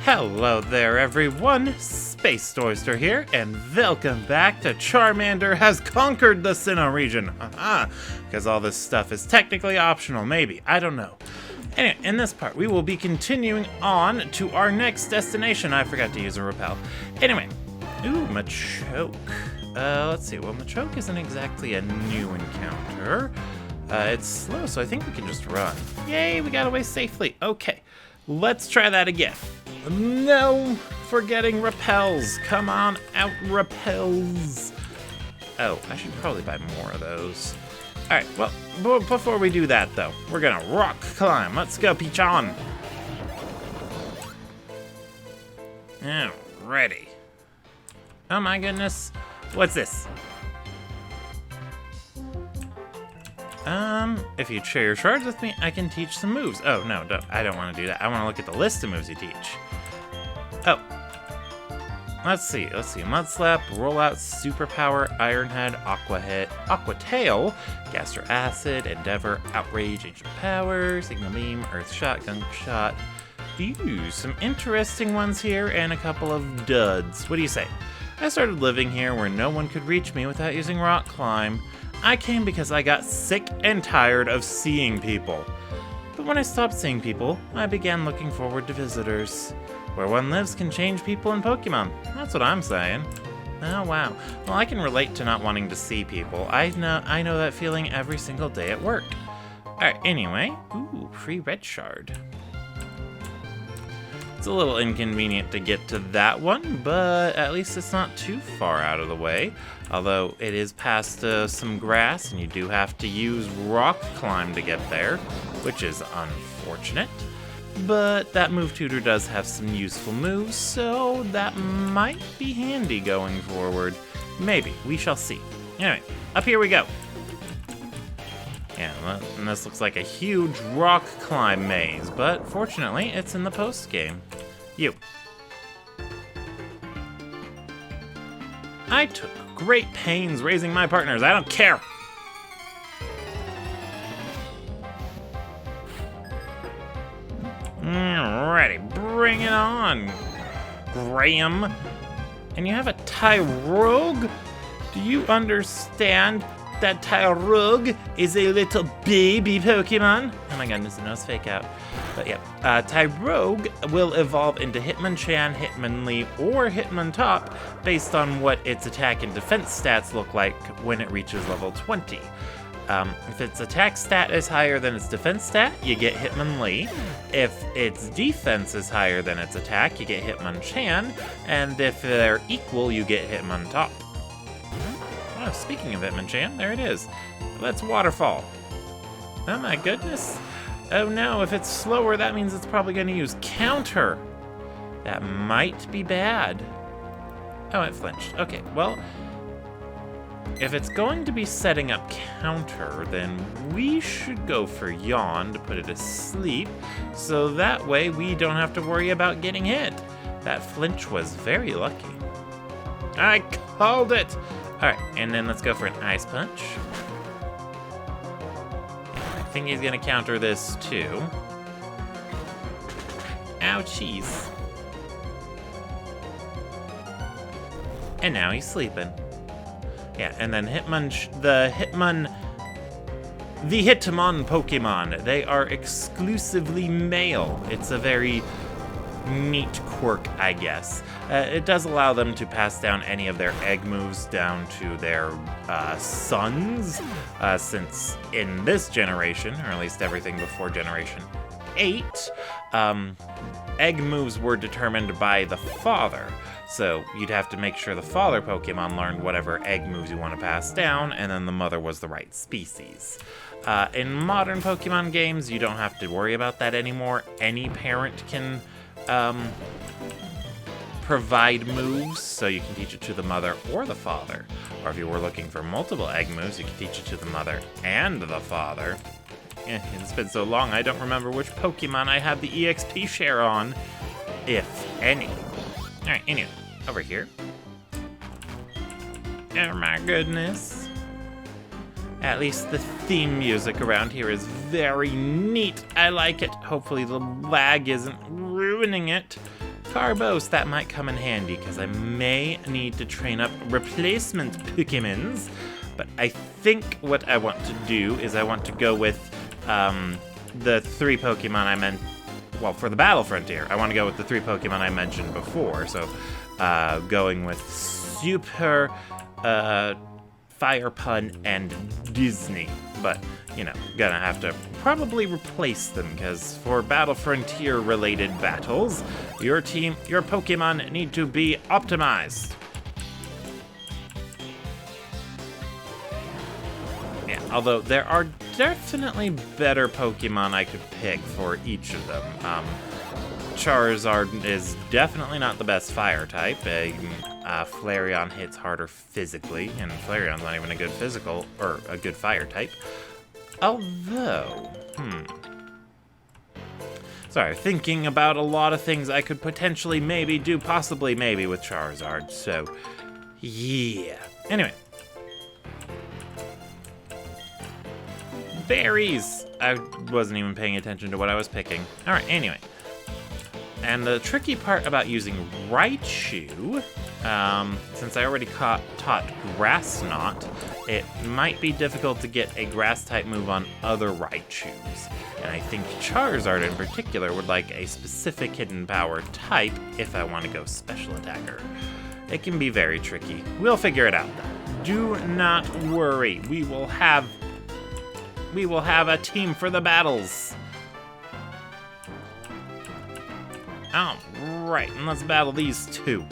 Hello there everyone, Space Oyster here, and welcome back to Charmander Has Conquered the Sinnoh region. Because all this stuff is technically optional, maybe, I don't know. Anyway, in this part, we will be continuing on to our next destination. I forgot to use a repel. Anyway, Machoke. Let's see, well, Machoke isn't exactly a new encounter. It's slow, so I think we can just run. Yay, we got away safely. Okay, let's try that again. No, forgetting repels. Come on out, repels. Oh, I should probably buy more of those. All right, well, before we do that, though, we're gonna rock climb. Let's go, Peachon. Ready. Oh my goodness. What's this? If you share your shards with me, I can teach some moves. Oh, no, I don't want to do that. I want to look at the list of moves you teach. Oh. Let's see. Mud Slap, Rollout, Superpower, Iron Head, Aqua Hit, Aqua Tail, Gaster Acid, Endeavor, Outrage, Ancient Power, Signal Beam, Earth Shot, Gunk Shot. Ooh, some interesting ones here and a couple of duds. What do you say? I started living here where no one could reach me without using Rock Climb. I came because I got sick and tired of seeing people. But when I stopped seeing people, I began looking forward to visitors. Where one lives can change people and Pokemon. That's what I'm saying. Oh, wow. Well, I can relate to not wanting to see people. I know that feeling every single day at work. Alright, anyway. Ooh, free red shard. It's a little inconvenient to get to that one, but at least it's not too far out of the way. Although it is past some grass, and you do have to use Rock Climb to get there, which is unfortunate. But that move tutor does have some useful moves, so that might be handy going forward. Maybe, we shall see. Anyway, up here we go. Yeah, and this looks like a huge rock climb maze, but fortunately, it's in the post-game. You. I took great pains raising my partners. I don't care. Ready, bring it on, Graham. And you have a Tyrogue? Do you understand that Tyrogue is a little baby Pokemon? Oh my goodness, no, it's fake out. But yeah, Tyrogue will evolve into Hitmonchan, Hitmonlee, or Hitmontop based on what its attack and defense stats look like when it reaches level 20. If its attack stat is higher than its defense stat, you get Hitmonlee. If its defense is higher than its attack, you get Hitmonchan. And if they're equal, you get Hitmontop. Oh, speaking of Hitmonchan, there it is. Let's Waterfall. Oh my goodness. Oh no, if it's slower, that means it's probably going to use Counter. That might be bad. Oh, it flinched. Okay, well, if it's going to be setting up Counter, then we should go for Yawn to put it asleep, so that way we don't have to worry about getting hit. That flinch was very lucky. I called it! Alright, and then let's go for an Ice Punch. I think he's gonna counter this too. Ouchies. And now he's sleeping. Yeah, and then the Hitmon Pokemon, they are exclusively male. It's a very neat quirk, I guess. It does allow them to pass down any of their egg moves down to their sons, since in this generation, or at least everything before Generation 8, egg moves were determined by the father. So you'd have to make sure the father Pokemon learned whatever egg moves you want to pass down, and then the mother was the right species. In modern Pokemon games, you don't have to worry about that anymore. Any parent can provide moves, so you can teach it to the mother or the father. Or if you were looking for multiple egg moves, you can teach it to the mother and the father. It's been so long, I don't remember which Pokemon I have the EXP share on, if any. Alright, anyway, over here. Oh my goodness. At least the theme music around here is very neat. I like it. Hopefully the lag isn't ruining it. Carbos, that might come in handy, because I may need to train up replacement Pokemons. But I think what I want to do is I want to go with the 3 Pokemon I meant. Well, for the Battle Frontier, I want to go with the 3 Pokemon I mentioned before. So, going with Super, Fire Pun, and Disney. But, you know, gonna have to probably replace them, because for Battle Frontier related battles, your Pokemon need to be optimized. Yeah, although there are definitely better Pokemon I could pick for each of them. Charizard is definitely not the best fire type. Flareon hits harder physically, and Flareon's not even a good physical or a good fire type. Although, sorry, thinking about a lot of things I could potentially possibly maybe with Charizard. So, yeah. Anyway. Berries! I wasn't even paying attention to what I was picking. Alright, anyway. And the tricky part about using Raichu, since I already taught Grass Knot, it might be difficult to get a Grass-type move on other Raichus. And I think Charizard in particular would like a specific hidden power type if I want to go Special Attacker. It can be very tricky. We'll figure it out, though. Do not worry. We will have a team for the battles. All right, and let's battle these 2.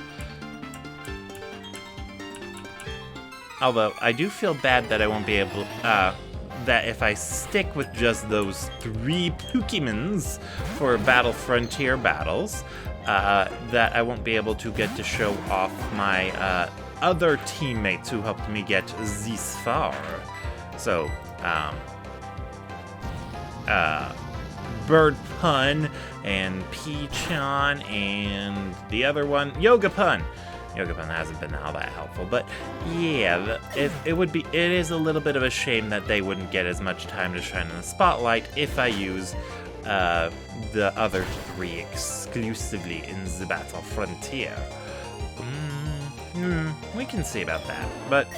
Although, I do feel bad that I won't be able, that if I stick with just those 3 Pokemons for Battle Frontier battles, that I won't be able to get to show off my, other teammates who helped me get this far. So, Bird Pun and Peachon and the other one, Yoga Pun. Yoga Pun hasn't been all that helpful, but yeah, it is a little bit of a shame that they wouldn't get as much time to shine in the spotlight if I use the other 3 exclusively in the Battle Frontier. We can see about that, but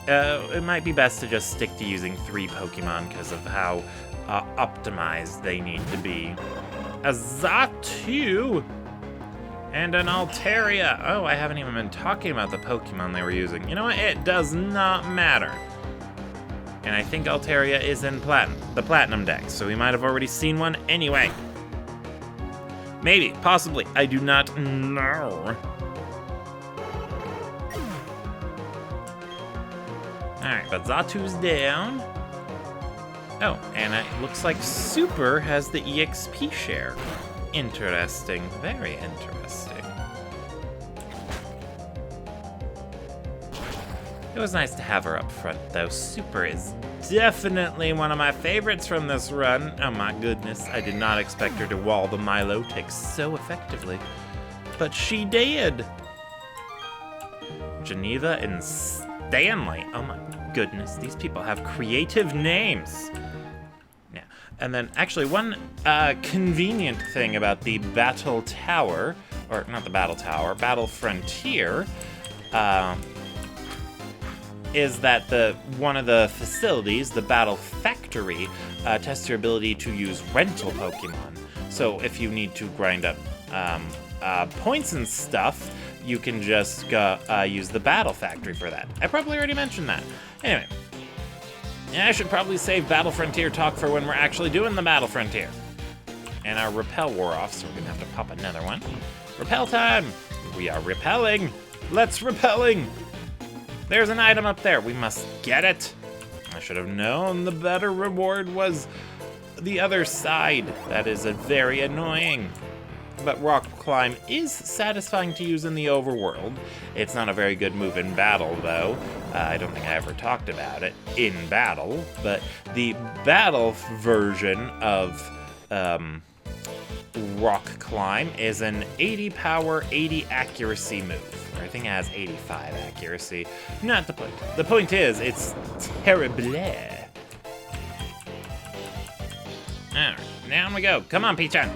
it might be best to just stick to using 3 Pokemon because of how optimized they need to be. A Xatu and an Altaria. Oh, I haven't even been talking about the Pokemon they were using. You know what? It does not matter. And I think Altaria is in the Platinum deck, so we might have already seen one anyway. Maybe, possibly, I do not know. Alright, but Xatu's down. Oh, and it looks like Super has the EXP share. Interesting, very interesting. It was nice to have her up front, though. Super is definitely one of my favorites from this run. Oh my goodness, I did not expect her to wall the Milotic so effectively. But she did! Geneva and Stanley. Oh my goodness, these people have creative names. Yeah, and then actually one convenient thing about the Battle Tower, or not the Battle Tower, Battle Frontier, is that one of the facilities, the Battle Factory, tests your ability to use rental Pokemon. So if you need to grind up points and stuff, you can just use the Battle Factory for that. I probably already mentioned that. Anyway, I should probably save Battle Frontier talk for when we're actually doing the Battle Frontier. And our Repel wore off, so we're gonna have to pop another one. Repel time! We are repelling! Let's repelling! There's an item up there. We must get it. I should have known the better reward was the other side. That is very annoying. But Rock Climb is satisfying to use in the overworld. It's not a very good move in battle, though. I don't think I ever talked about it in battle, but the battle version of Rock Climb is an 80 power, 80 accuracy move. I think it has 85 accuracy. Not the point. The point is, it's terrible. Alright, down we go. Come on, Peachon.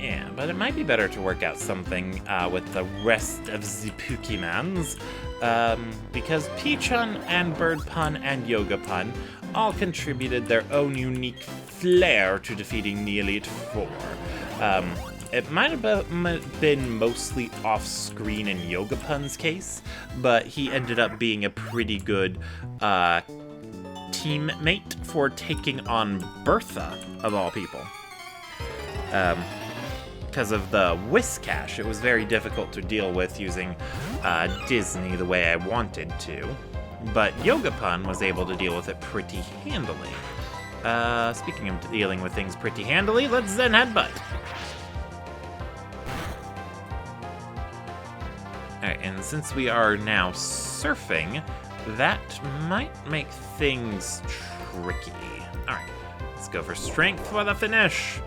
Yeah, but it might be better to work out something with the rest of the Pokemons, because Pichun and Bird Pun and Yoga Pun all contributed their own unique flair to defeating the Elite Four. It might have been mostly off-screen in Yoga Pun's case, but he ended up being a pretty good teammate for taking on Bertha, of all people. Because of the Whiscash, it was very difficult to deal with using Disney the way I wanted to, but Yoga Pun was able to deal with it pretty handily. Speaking of dealing with things pretty handily, let's Zen Headbutt. Alright, and since we are now surfing, that might make things tricky. Alright, let's go for strength for the finish.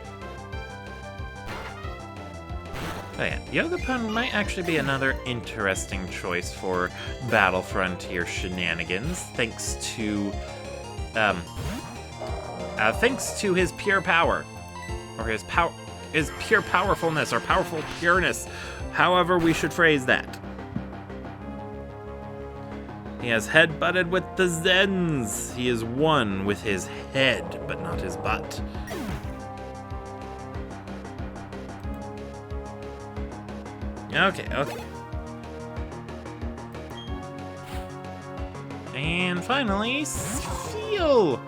Oh yeah, Yoga Pun might actually be another interesting choice for Battle Frontier shenanigans, thanks to his pure power, or his pure powerfulness, or powerful pureness, however we should phrase that. He has head-butted with the Zens. He is one with his head, but not his butt. Okay. And finally, Sfeel.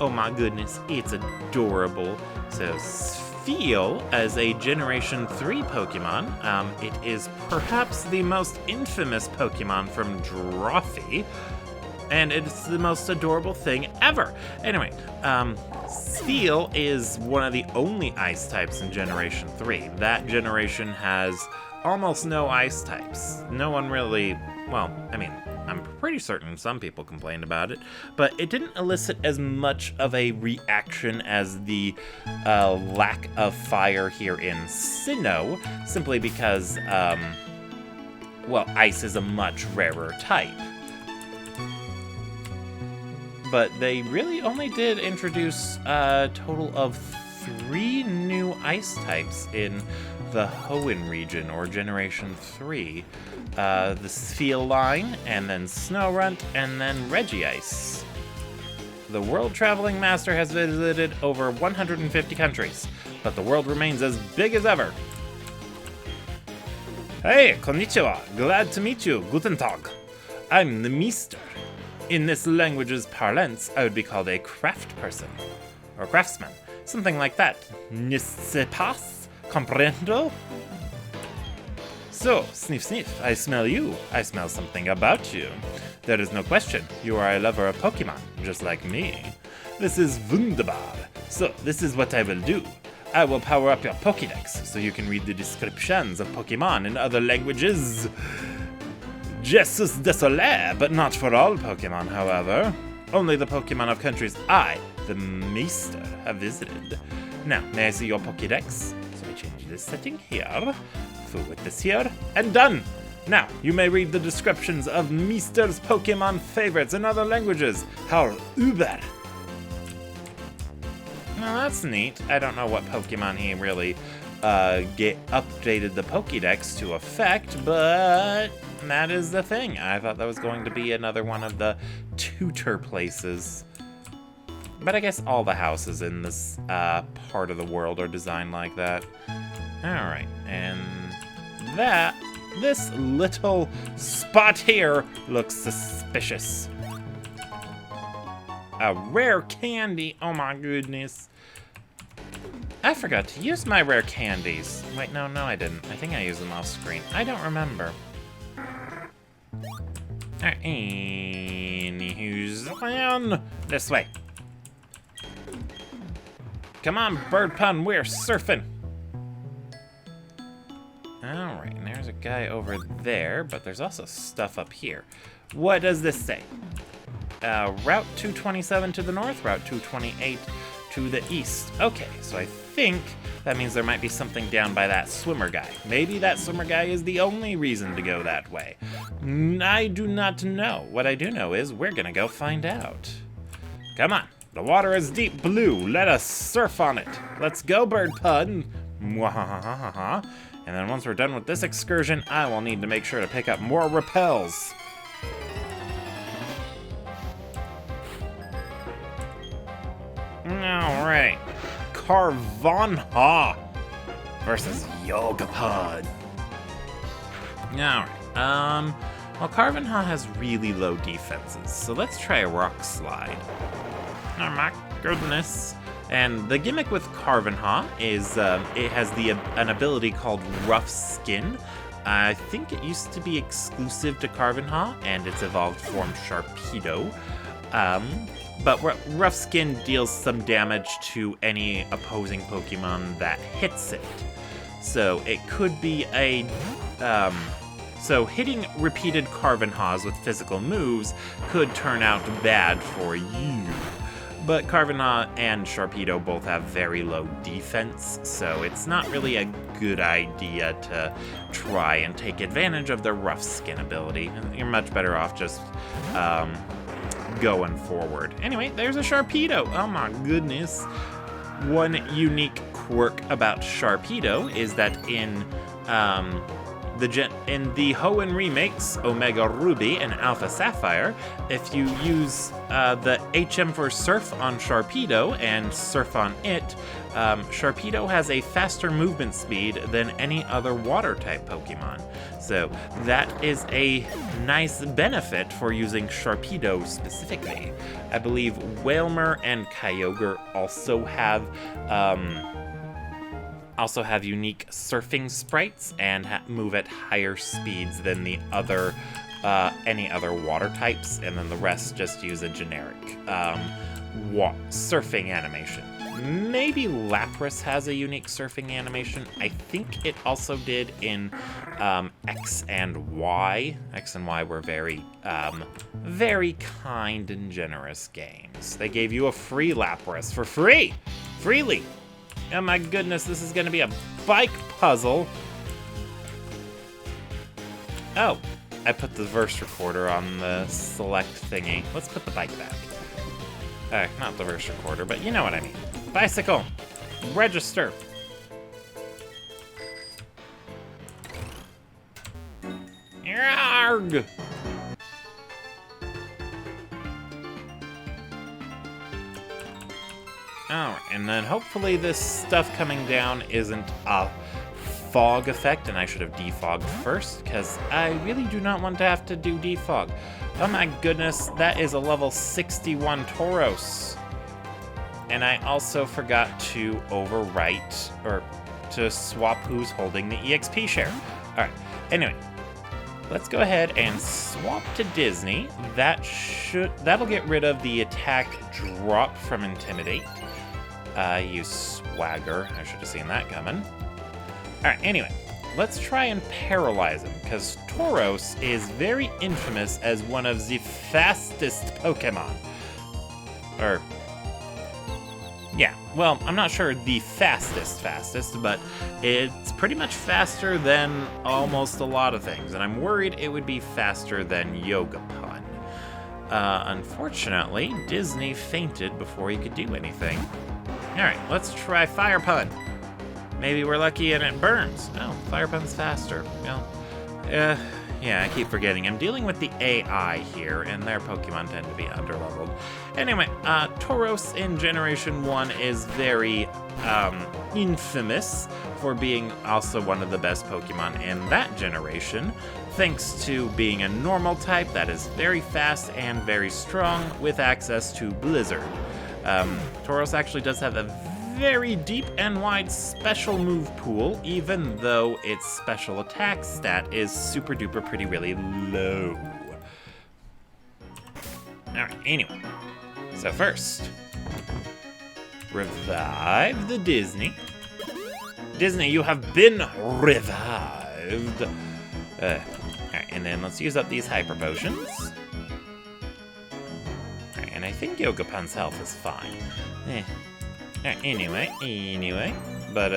Oh my goodness, it's adorable. So Sfeel, as a Generation 3 Pokemon, it is perhaps the most infamous Pokemon from Drawfee, and it's the most adorable thing ever. Anyway, Sfeel is one of the only Ice types in Generation 3. That generation has almost no Ice types. No one really, well, I mean, I'm pretty certain some people complained about it, but it didn't elicit as much of a reaction as the lack of fire here in Sinnoh, simply because, well, Ice is a much rarer type. But they really only did introduce a total of 3 new Ice types in the Hoenn region, or Generation 3. The Sfeel line, and then Snorunt, and then Regice. The world-traveling master has visited over 150 countries, but the world remains as big as ever. Hey, konnichiwa, glad to meet you, guten Tag. I'm the Meester. In this language's parlance, I would be called a craft person, or craftsman, something like that. N'est-ce pas? Comprendo? So, sniff sniff, I smell you. I smell something about you. There is no question, you are a lover of Pokemon, just like me. This is wunderbar. So, this is what I will do. I will power up your Pokédex, so you can read the descriptions of Pokemon in other languages. Jesus désolé, but not for all Pokemon, however. Only the Pokemon of countries I, the Meester, have visited. Now, may I see your Pokédex? So I change this setting here. With this here, and done! Now, you may read the descriptions of Meester's Pokemon favorites in other languages. How uber! Well, that's neat. I don't know what Pokemon he really updated the Pokédex to affect, but that is the thing. I thought that was going to be another one of the tutor places. But I guess all the houses in this part of the world are designed like that. Alright, and this little spot here looks suspicious. A rare candy, oh my goodness. I forgot to use my rare candies. Wait, no, I didn't. I think I used them off screen. I don't remember. Alright, anywho's on this way. Come on, Bird Pun, we're surfing. Alright, and there's a guy over there, but there's also stuff up here. What does this say? Route 227 to the north, Route 228 to the east. Okay, so I think that means there might be something down by that swimmer guy. Maybe that swimmer guy is the only reason to go that way. I do not know. What I do know is we're gonna go find out. Come on, the water is deep blue. Let us surf on it. Let's go, Bird Pun. Mwahahaha. And then once we're done with this excursion, I will need to make sure to pick up more repels. Alright. Carvanha versus Yogapod. Alright. Well, Carvanha has really low defenses, so let's try a Rock Slide. Oh my goodness. And the gimmick with Carvanha is it has an ability called Rough Skin. I think it used to be exclusive to Carvanha, and its evolved form Sharpedo. But Rough Skin deals some damage to any opposing Pokemon that hits it. So it could be a... So hitting repeated Carvanhas with physical moves could turn out bad for you. But Carvanha and Sharpedo both have very low defense, so it's not really a good idea to try and take advantage of their Rough Skin ability. You're much better off just going forward. Anyway, there's a Sharpedo. Oh my goodness. One unique quirk about Sharpedo is that in the Hoenn remakes, Omega Ruby and Alpha Sapphire, if you use the HM for Surf on Sharpedo and Surf on it, Sharpedo has a faster movement speed than any other Water-type Pokemon. So that is a nice benefit for using Sharpedo specifically. I believe Wailmer and Kyogre also have unique surfing sprites and move at higher speeds than the other any other water types, and then the rest just use a generic surfing animation. Maybe Lapras has a unique surfing animation. I think it also did in X and Y. X and Y were very kind and generous games. They gave you a free Lapras for free! Freely! Oh my goodness, this is gonna be a bike puzzle. Oh, I put the verse recorder on the select thingy. Let's put the bike back. Not the verse recorder, but you know what I mean. Bicycle, register. Yarg! Alright, and then hopefully this stuff coming down isn't a fog effect, and I should have defogged first, because I really do not want to have to do defog. Oh my goodness, that is a level 61 Tauros. And I also forgot to overwrite, or to swap who's holding the EXP share. Alright, anyway, let's go ahead and swap to Disney. That'll get rid of the attack drop from Intimidate. Use Swagger. I should have seen that coming. Alright, anyway, let's try and paralyze him, because Tauros is very infamous as one of the fastest Pokemon. Yeah, well, I'm not sure the fastest, but it's pretty much faster than almost a lot of things, and I'm worried it would be faster than Yogapod. Unfortunately, Disney fainted before he could do anything. Alright, let's try Fire Pun. Maybe we're lucky and it burns. Oh, Fire Pun's faster. Well, yeah, I keep forgetting. I'm dealing with the AI here, and their Pokemon tend to be underleveled. Anyway, Tauros in Generation 1 is very infamous for being also one of the best Pokemon in that generation, thanks to being a normal type that is very fast and very strong with access to Blizzard. Tauros actually does have a very deep and wide special move pool, even though its special attack stat is super duper pretty really low. Alright, anyway. So first, revive the Disney. Disney, you have been revived. Alright, and then let's use up these Hyper Potions. Alright, and I think Yogapun's health is fine. Anyway, but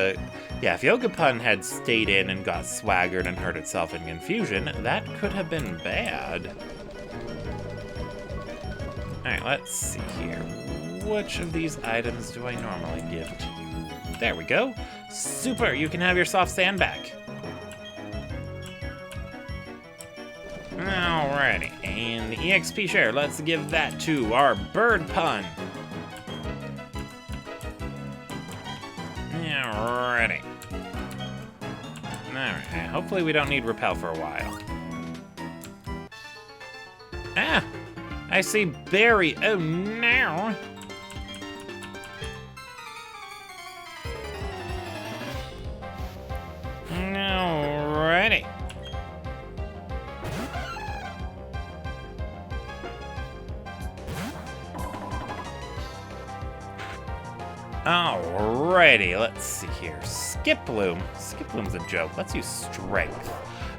yeah, if Yogapun had stayed in and got swaggered and hurt itself in confusion, that could have been bad. Alright, let's see here. Which of these items do I normally give to you? There we go. Super, you can have your soft sand back. Alrighty, and the EXP share, let's give that to our bird pun. Alrighty. Alright, hopefully we don't need repel for a while. Ah! I see Barry. Oh no! Alrighty. Alrighty, let's see here. Skiploom. Skiploom's a joke. Let's use Strength.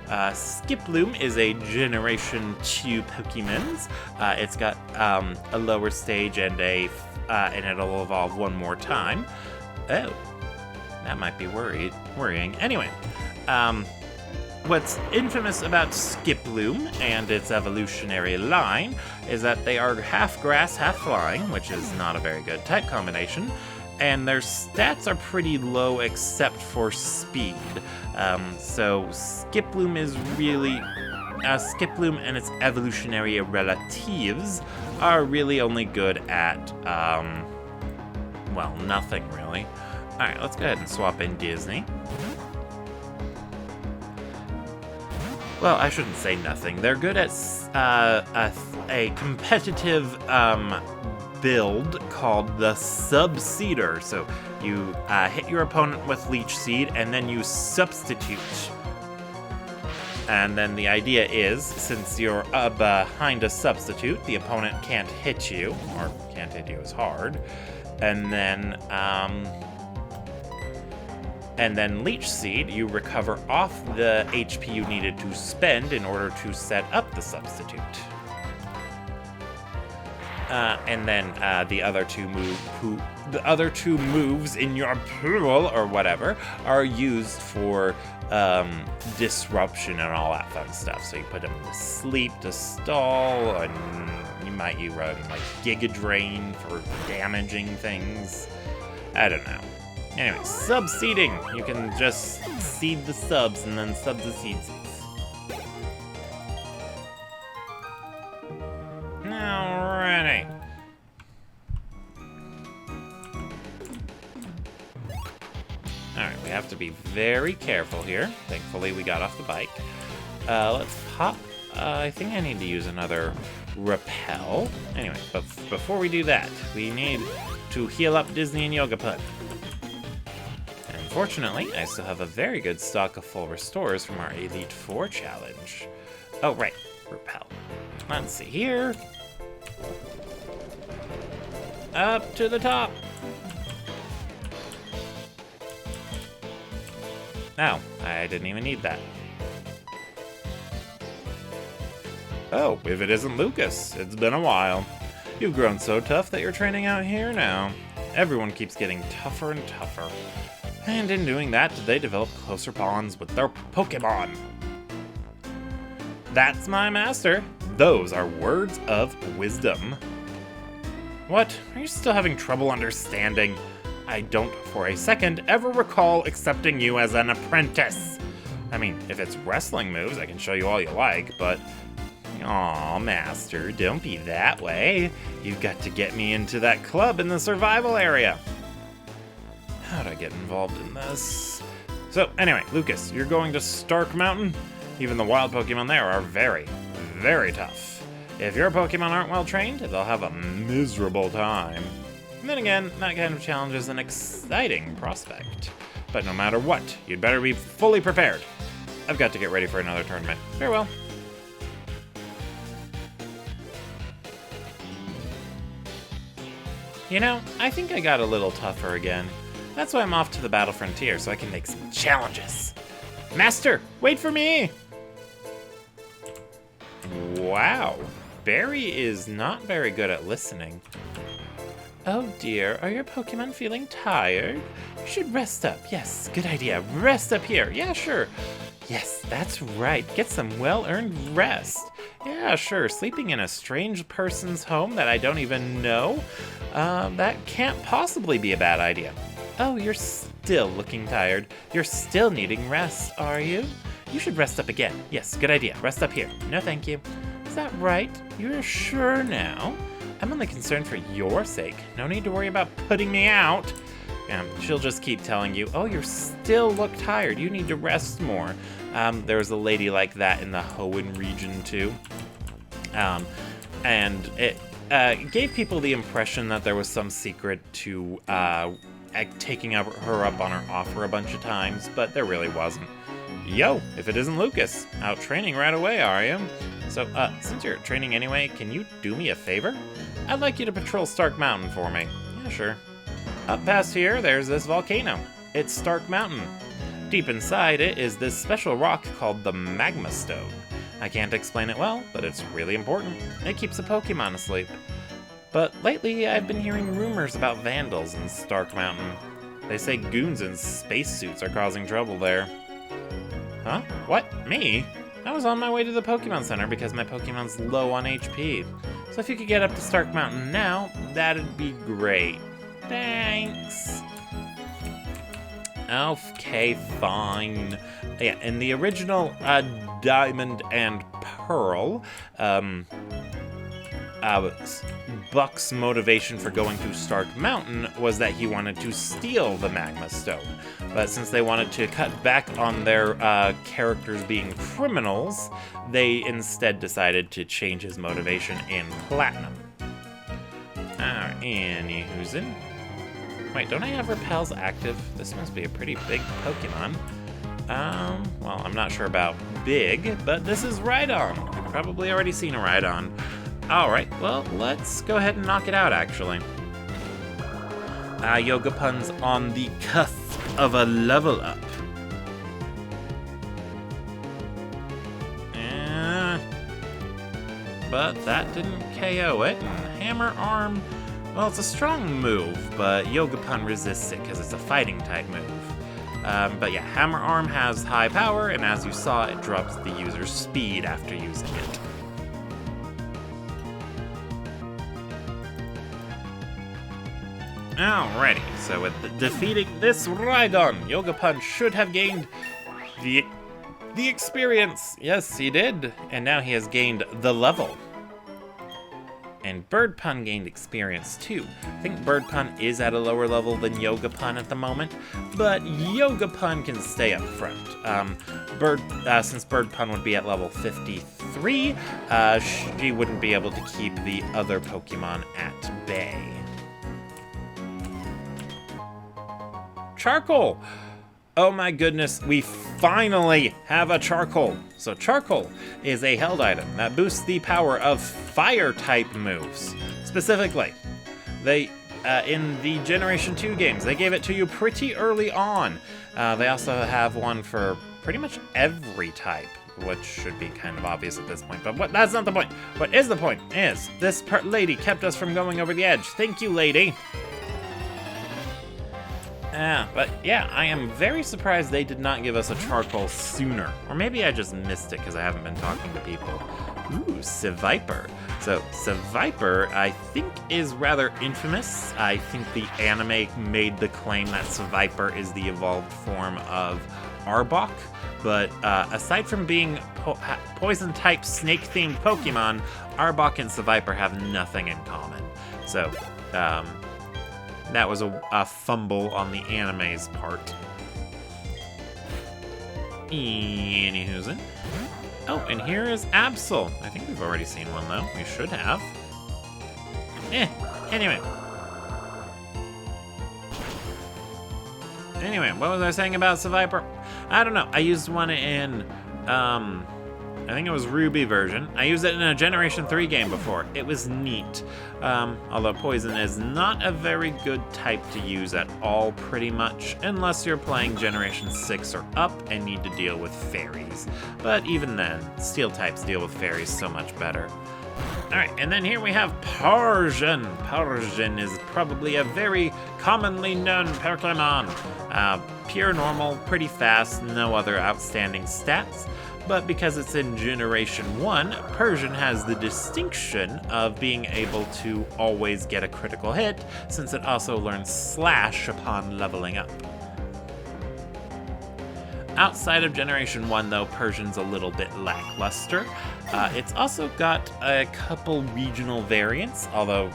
Skiploom is a Generation 2 Pokemon. It's got a lower stage and and it'll evolve one more time. Oh, that might be worrying. Anyway, what's infamous about Skiploom and its evolutionary line is that they are half grass, half flying, which is not a very good type combination. And their stats are pretty low except for speed. So Skiploom is really... Skiploom and its evolutionary relatives are really only good at, well, nothing really. Alright, let's go ahead and swap in Disney. Well, I shouldn't say nothing. They're good at a competitive build called the Sub-Seeder. So you hit your opponent with Leech Seed and then you substitute. And then the idea is, since you're behind a substitute, the opponent can't hit you, or can't hit you as hard. And then Leech Seed, you recover off the HP you needed to spend in order to set up the substitute. And then the other two moves in your pool or whatever are used for disruption and all that fun stuff. So you put them to sleep, to stall, and you might run like Giga Drain for damaging things. I don't know. Anyway, sub-seeding. You can just seed the subs and then sub the seeds. Alrighty. Alright, we have to be very careful here. Thankfully, we got off the bike. Let's pop. I think I need to use another repel. Anyway, but before we do that, we need to heal up Disney and Yogaput. Unfortunately, I still have a very good stock of full restores from our Elite Four challenge. Oh, right. Repel. Let's see here. Up to the top. Oh, I didn't even need that. Oh, if it isn't Lucas, it's been a while. You've grown so tough that you're training out here now. Everyone keeps getting tougher and tougher. And in doing that, they develop closer bonds with their Pokemon. That's my master. Those are words of wisdom. What? Are you still having trouble understanding? I don't, for a second, ever recall accepting you as an apprentice. I mean, if it's wrestling moves, I can show you all you like, but... Aw, Master, don't be that way. You've got to get me into that club in the survival area. How'd I get involved in this? So, anyway, Lucas, you're going to Stark Mountain? Even the wild Pokemon there are very, very tough. If your Pokemon aren't well trained, they'll have a miserable time. And then again, that kind of challenge is an exciting prospect. But no matter what, you'd better be fully prepared. I've got to get ready for another tournament. Farewell. You know, I think I got a little tougher again. That's why I'm off to the Battle Frontier, so I can make some challenges. Master, wait for me! Wow, Barry is not very good at listening. Oh dear, are your Pokemon feeling tired? You should rest up. Yes, good idea. Rest up here. Yeah, sure. Yes, that's right. Get some well-earned rest. Yeah, sure. Sleeping in a strange person's home that I don't even know? That can't possibly be a bad idea. Oh, you're still looking tired. You're still needing rest, are you? You should rest up again. Yes, good idea. Rest up here. No, thank you. Is that right? You're sure now? I'm only concerned for your sake. No need to worry about putting me out. She'll just keep telling you, oh, you still look tired. You need to rest more. There's a lady like that in the Hoenn region, too. And it gave people the impression that there was some secret to taking her up on her offer a bunch of times, but there really wasn't. Yo, if it isn't Lucas, out training right away, are you? So, since you're training anyway, can you do me a favor? I'd like you to patrol Stark Mountain for me. Yeah, sure. Up past here, there's this volcano. It's Stark Mountain. Deep inside it is this special rock called the Magma Stone. I can't explain it well, but it's really important. It keeps a Pokemon asleep. But lately, I've been hearing rumors about vandals in Stark Mountain. They say goons in spacesuits are causing trouble there. Huh? What? Me? I was on my way to the Pokemon Center because my Pokemon's low on HP. So if you could get up to Stark Mountain now, that'd be great. Thanks. Okay, fine. Yeah, in the original Diamond and Pearl, Buck's motivation for going to Stark Mountain was that he wanted to steal the Magma Stone. But since they wanted to cut back on their characters being criminals, they instead decided to change his motivation in Platinum. Anywhoozin. Wait, don't I have Repels active? This must be a pretty big Pokemon. Well, I'm not sure about big, but this is Rhydon. Probably already seen a Rhydon. Alright, well, let's go ahead and knock it out, actually. Yogapun's on the cusp of a level up. But that didn't KO it. Hammer Arm, well, it's a strong move, but Yogapun resists it because it's a fighting type move. But yeah, Hammer Arm has high power, and as you saw, it drops the user's speed after using it. Alrighty, so with defeating this Rhydon, Yogapun should have gained the experience. Yes, he did. And now he has gained the level. And Birdpun gained experience too. I think Birdpun is at a lower level than Yogapun at the moment, but Yogapun can stay up front. Since Birdpun would be at level 53, she wouldn't be able to keep the other Pokemon at bay. Charcoal! Oh my goodness, we finally have a Charcoal. So Charcoal is a held item that boosts the power of fire-type moves. Specifically, they in the Generation 2 games, they gave it to you pretty early on. They also have one for pretty much every type, which should be kind of obvious at this point, but that's not the point. What is the point is, this lady kept us from going over the edge. Thank you, lady. But yeah, I am very surprised they did not give us a Charcoal sooner. Or maybe I just missed it because I haven't been talking to people. Ooh, Seviper. So, Seviper, I think, is rather infamous. I think the anime made the claim that Seviper is the evolved form of Arbok. But aside from being poison-type snake-themed Pokemon, Arbok and Seviper have nothing in common. So, that was a fumble on the anime's part. Anywhoozin. Oh, and here is Absol. I think we've already seen one, though. We should have. Anyway. Anyway, what was I saying about Seviper? I don't know. I used one in, I think it was Ruby version. I used it in a Generation 3 game before. It was neat. Although Poison is not a very good type to use at all, pretty much, unless you're playing Generation 6 or up and need to deal with fairies. But even then, Steel types deal with fairies so much better. Alright, and then here we have Persian. Persian is probably a very commonly known Pokemon. Pure normal, pretty fast, no other outstanding stats. But because it's in Generation 1, Persian has the distinction of being able to always get a critical hit, since it also learns Slash upon leveling up. Outside of Generation 1, though, Persian's a little bit lackluster. It's also got a couple regional variants, although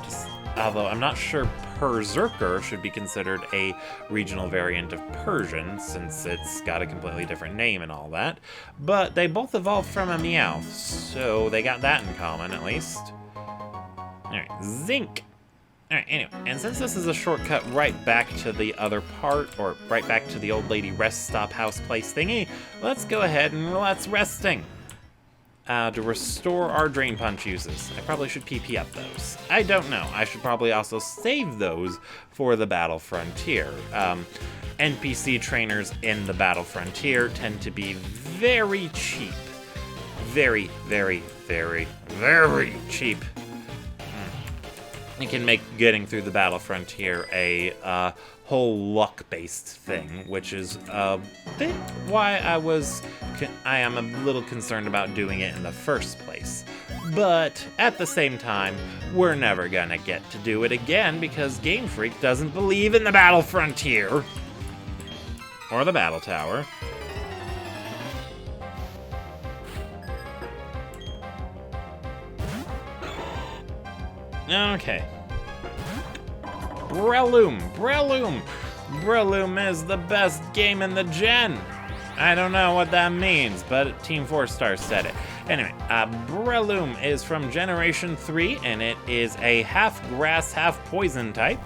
I'm not sure Berserker should be considered a regional variant of Persian, since it's got a completely different name and all that. But they both evolved from a Meowth, so they got that in common, at least. Alright, Zinc! Alright, anyway, and since this is a shortcut right back to the other part, or right back to the old lady rest stop house place thingy, let's go ahead and let's resting. To restore our Drain Punch uses. I probably should PP up those. I don't know. I should probably also save those for the Battle Frontier. NPC trainers in the Battle Frontier tend to be very cheap. Very, very, very, very cheap. It can make getting through the Battle Frontier a whole luck-based thing, which is a bit why I am a little concerned about doing it in the first place. But at the same time, we're never gonna get to do it again because Game Freak doesn't believe in the Battle Frontier. Or the Battle Tower. Okay. Breloom is the best game in the gen. I don't know what that means, but Team 4 Star said it. Anyway, Breloom is from Generation 3, and it is a half grass, half poison type.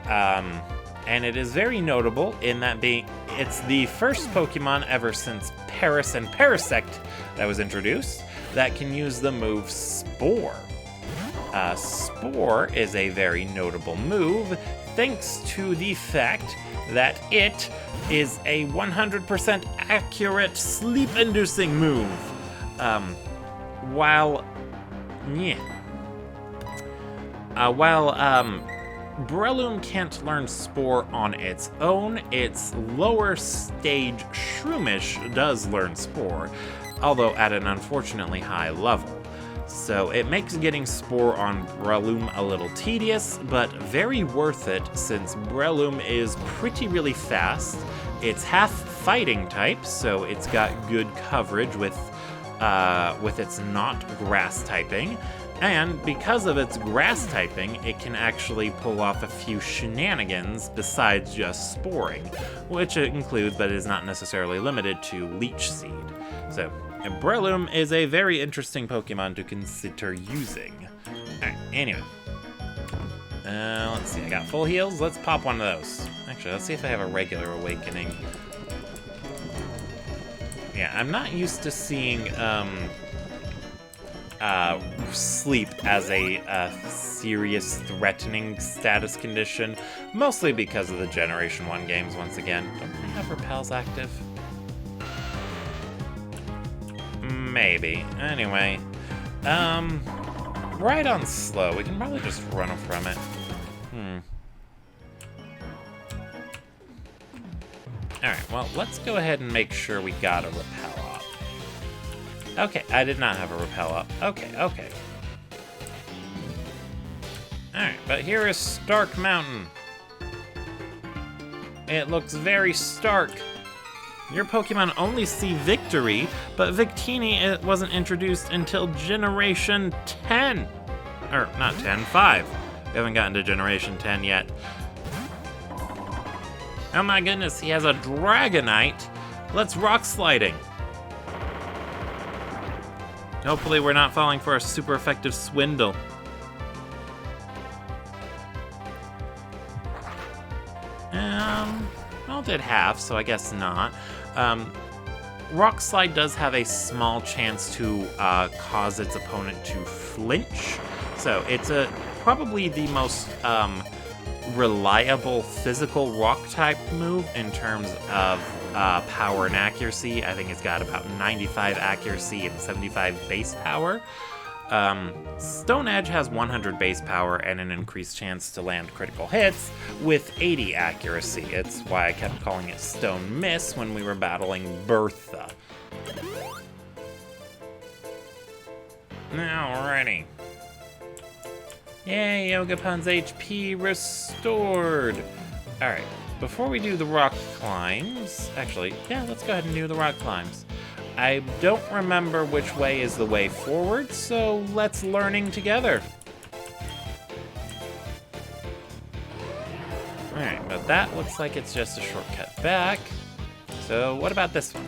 And it is very notable in that it's the first Pokemon ever since Paris and Parasect that was introduced that can use the move Spore. Spore is a very notable move thanks to the fact that it is a 100% accurate sleep-inducing move. While Breloom can't learn Spore on its own, its lower stage Shroomish does learn Spore, although at an unfortunately high level. So it makes getting Spore on Breloom a little tedious, but very worth it since Breloom is really fast. It's half fighting type, so it's got good coverage with its not grass typing. And because of its grass typing, it can actually pull off a few shenanigans besides just sporing, which it includes but is not necessarily limited to Leech Seed. So Breloom is a very interesting Pokemon to consider using. Alright, anyway. Let's see, I got full heals. Let's pop one of those. Actually, let's see if I have a regular awakening. Yeah, I'm not used to seeing sleep as a serious threatening status condition, mostly because of the Generation 1 games once again. Don't I have repels active? Maybe. Anyway, right on slow. We can probably just run from it. Alright, well, let's go ahead and make sure we got a repel up. Okay, I did not have a repel up. Okay. Alright, but here is Stark Mountain. It looks very stark. Your Pokemon only see Victory, but Victini it wasn't introduced until Generation 10. Or, not 10, 5. We haven't gotten to Generation 10 yet. Oh my goodness, he has a Dragonite. Let's rock sliding. Hopefully we're not falling for a super effective Swindle. Well, it did half, so I guess not. Rock Slide does have a small chance to cause its opponent to flinch. So it's probably the most reliable physical rock type move in terms of power and accuracy. I think it's got about 95 accuracy and 75 base power. Stone Edge has 100 base power and an increased chance to land critical hits with 80 accuracy. It's why I kept calling it Stone Miss when we were battling Bertha. Alrighty. Yay, Yogapun's HP restored. Alright, before we do the rock climbs, actually, yeah, let's go ahead and do the rock climbs. I don't remember which way is the way forward, so let's learning together. Alright, but that looks like it's just a shortcut back. So what about this one?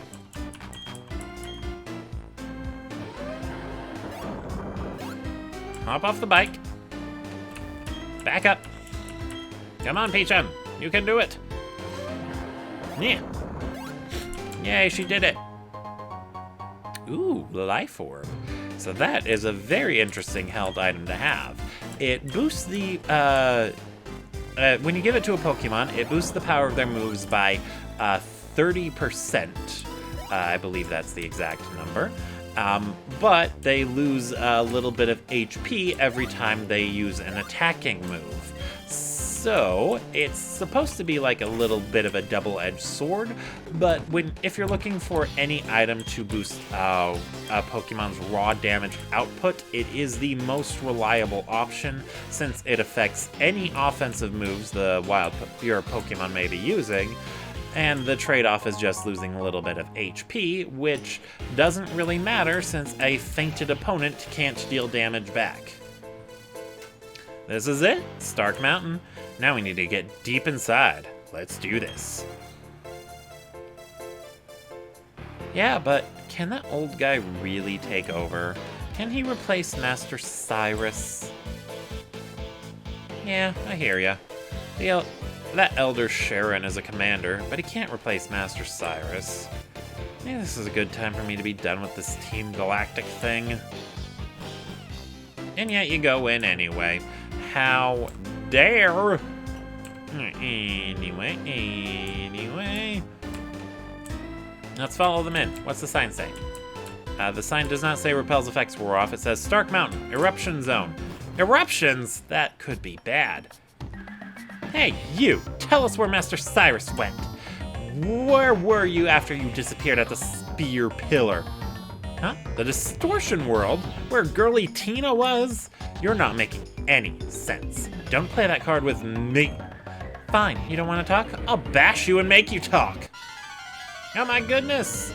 Hop off the bike. Back up. Come on, Peachum. You can do it. Yeah. Yay, she did it. Ooh, life orb. So that is a very interesting held item to have. It boosts the, when you give it to a Pokemon, it boosts the power of their moves by 30%. I believe that's the exact number. But they lose a little bit of HP every time they use an attacking move. So it's supposed to be like a little bit of a double-edged sword, but if you're looking for any item to boost a Pokemon's raw damage output, it is the most reliable option since it affects any offensive moves your Pokemon may be using. And the trade-off is just losing a little bit of HP, which doesn't really matter since a fainted opponent can't deal damage back. This is it, Stark Mountain. Now we need to get deep inside. Let's do this. Yeah, but can that old guy really take over? Can he replace Master Cyrus? Yeah, I hear ya. That Elder Sharon is a commander, but he can't replace Master Cyrus. Maybe this is a good time for me to be done with this Team Galactic thing. And yet you go in anyway. How dare! Anyway. Let's follow them in. What's the sign say? The sign does not say repels effects wore off. It says Stark Mountain, Eruption Zone. Eruptions? That could be bad. Hey, you! Tell us where Master Cyrus went. Where were you after you disappeared at the Spear Pillar? Huh? The Distortion World? Where girly Tina was? You're not making any sense. Don't play that card with me. Fine, you don't want to talk? I'll bash you and make you talk. Oh my goodness!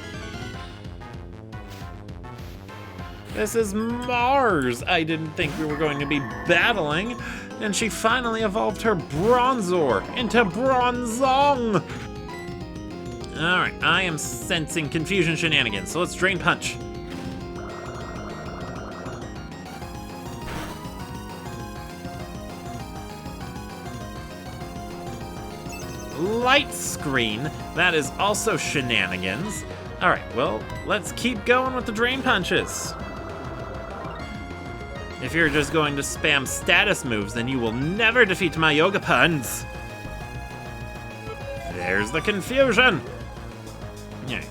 This is Mars! I didn't think we were going to be battling. And she finally evolved her Bronzor into Bronzong! Alright, I am sensing confusion shenanigans, so let's Drain Punch. Light Screen, that is also shenanigans. Alright, well, let's keep going with the Drain Punches. If you're just going to spam status moves, then you will never defeat my Yoga Puns. There's the confusion. Yeah.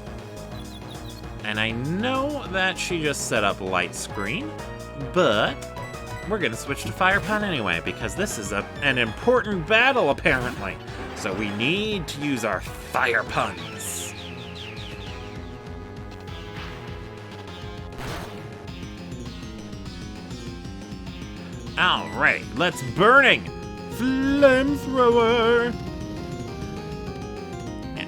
And I know that she just set up Light Screen, but we're gonna switch to Fire Pun anyway, because this is an important battle, apparently. So we need to use our Fire Puns. Alright, let's Burning! Flamethrower!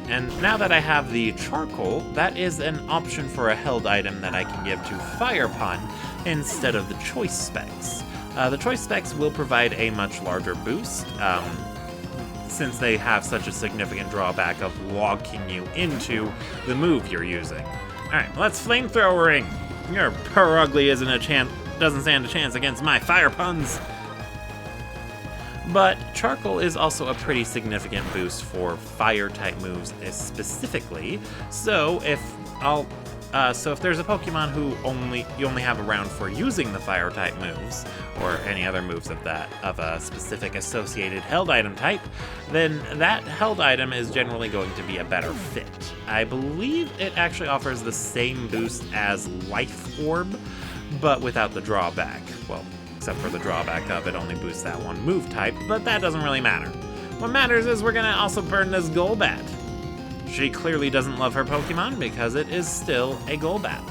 And now that I have the Charcoal, that is an option for a held item that I can give to Fire Pun instead of the Choice Specs. The Choice Specs will provide a much larger boost, since they have such a significant drawback of locking you into the move you're using. Alright, let's Flamethrowering! Your purr ugly doesn't stand a chance against my Fire Puns. But Charcoal is also a pretty significant boost for Fire-type moves specifically. So if there's a Pokemon who you only have around for using the Fire-type moves, or any other moves of a specific associated held item type, then that held item is generally going to be a better fit. I believe it actually offers the same boost as Life Orb, but without the drawback. Well, except for the drawback of it only boosts that one move type, but that doesn't really matter. What matters is we're gonna also burn this Golbat. She clearly doesn't love her Pokemon because it is still a Golbat.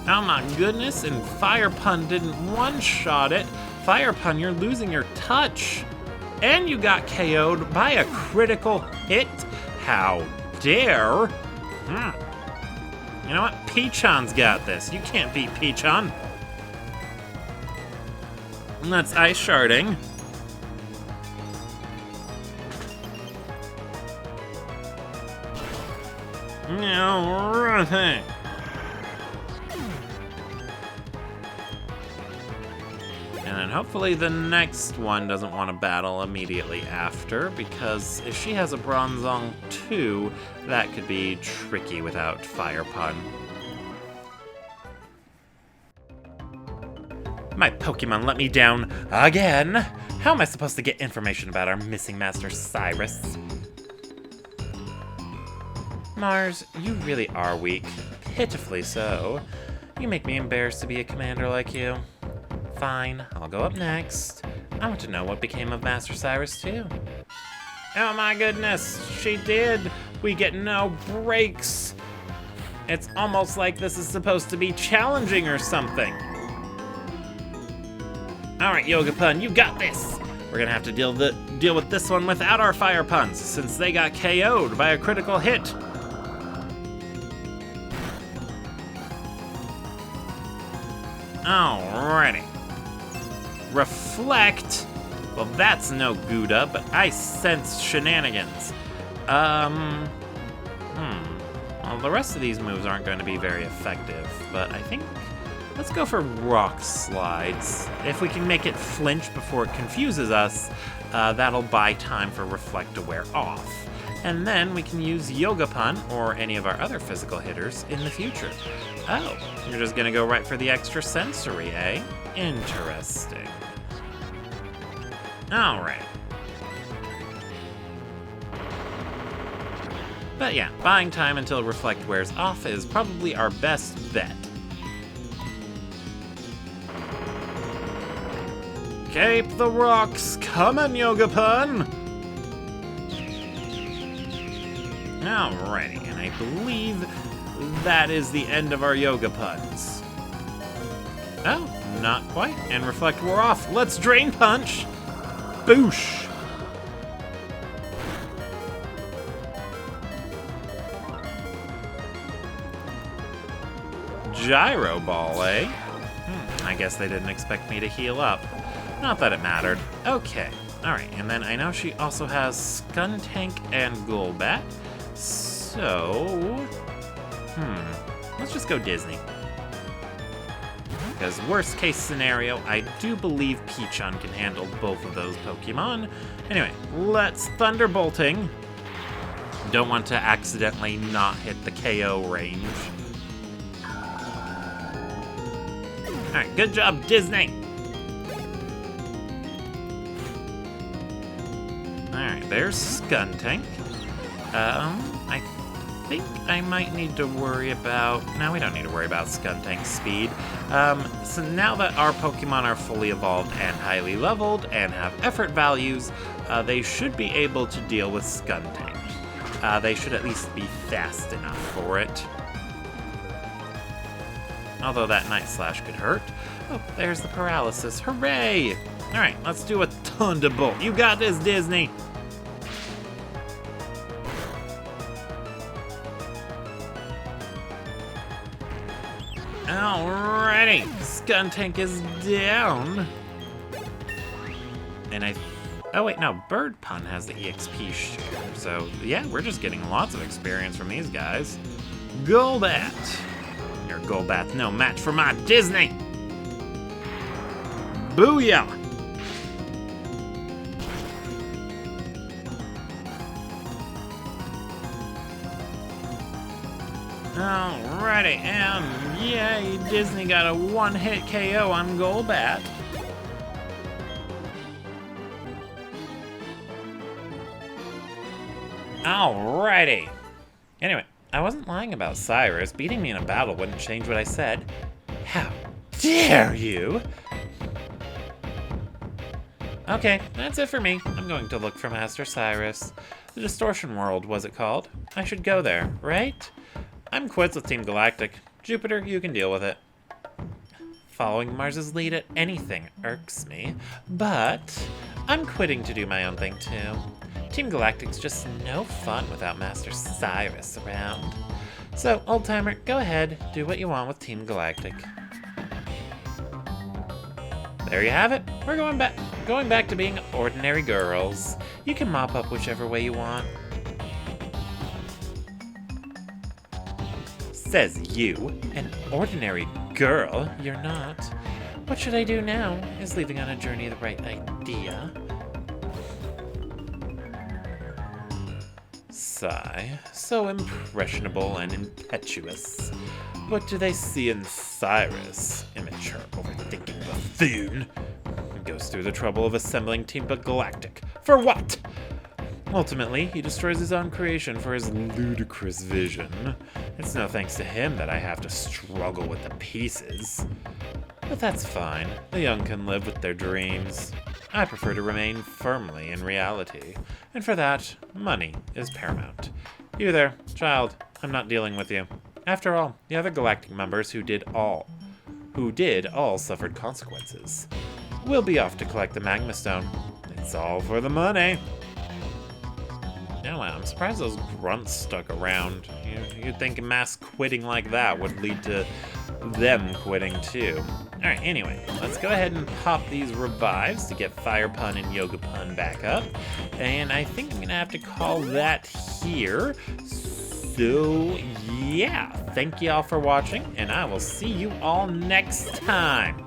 Oh my goodness, and Fire Pun didn't one-shot it. Fire Pun, you're losing your touch. And you got KO'd by a critical hit. How dare? You know what? Peachon's got this. You can't beat Peachon. And that's Ice Sharding. Alright. And then hopefully the next one doesn't want to battle immediately after, because if she has a Bronzong 2, that could be tricky without Fire Pun. My Pokemon let me down again. How am I supposed to get information about our missing Master Cyrus? Mars, you really are weak. Pitifully so. You make me embarrassed to be a commander like you. Fine, I'll go up next. I want to know what became of Master Cyrus too. Oh my goodness, she did. We get no breaks. It's almost like this is supposed to be challenging or something. All right, Yoga Pun, you got this. We're gonna have to deal with this one without our Fire Puns, since they got KO'd by a critical hit. Alrighty. Reflect. Well, that's no Gouda, but I sense shenanigans. Well, the rest of these moves aren't going to be very effective, but I think let's go for Rock Slides. If we can make it flinch before it confuses us, that'll buy time for Reflect to wear off. And then we can use Yoga Pun or any of our other physical hitters in the future. Oh, you're just gonna go right for the extra sensory, eh? Interesting. Alright. But yeah, buying time until Reflect wears off is probably our best bet. Cape the rocks, coming, Yoga Pun! Alrighty, and I believe that is the end of our Yoga Puns. Oh, not quite. And Reflect wore off. Let's Drain Punch! Boosh! Gyro Ball, eh? I guess they didn't expect me to heal up. Not that it mattered. Okay, alright, and then I know she also has Skuntank and Golbat. So, let's just go Disney. Because worst case scenario, I do believe Peachon can handle both of those Pokemon. Anyway, let's Thunderbolting. Don't want to accidentally not hit the KO range. Alright, good job, Disney! Alright, there's Skuntank. I think I might need to worry about... No, we don't need to worry about Skuntank's speed. So now that our Pokemon are fully evolved and highly leveled and have effort values, they should be able to deal with Skuntank. They should at least be fast enough for it. Although that Night Slash could hurt. Oh, there's the paralysis. Hooray! Alright, let's do a Thunderbolt. You got this, Disney! Alrighty, Skuntank is down. And oh wait, no, Bird Pun has the EXP share. So yeah, we're just getting lots of experience from these guys. Golbat. Your Golbat's no match for my Disney. Booyah. Alrighty, and yay, Disney got a one-hit KO on Golbat. Alrighty. Anyway, I wasn't lying about Cyrus. Beating me in a battle wouldn't change what I said. How dare you? Okay, that's it for me. I'm going to look for Master Cyrus. The Distortion World, was it called? I should go there, right? I'm quits with Team Galactic. Jupiter, you can deal with it. following Mars's lead at anything irks me, but I'm quitting to do my own thing too. Team Galactic's just no fun without Master Cyrus around. So, old-timer, go ahead, do what you want with Team Galactic. There you have it. We're going back to being ordinary girls. You can mop up whichever way you want. Says you, an ordinary girl. You're not. What should I do now? Is leaving on a journey the right idea? Sigh. So impressionable and impetuous. What do they see in Cyrus? Immature, overthinking buffoon. Goes through the trouble of assembling Team Galactic. For what? Ultimately, he destroys his own creation for his ludicrous vision. It's no thanks to him that I have to struggle with the pieces. But that's fine. The young can live with their dreams. I prefer to remain firmly in reality. And for that, money is paramount. You there, child. I'm not dealing with you. After all, the other galactic members who did all suffered consequences. We'll be off to collect the Magma Stone. It's all for the money. No, I'm surprised those grunts stuck around. You'd think mass quitting like that would lead to them quitting too. Alright, anyway, let's go ahead and pop these revives to get Fire Pun and Yoga Pun back up. And I think I'm gonna have to call that here. So, yeah, thank you all for watching, and I will see you all next time.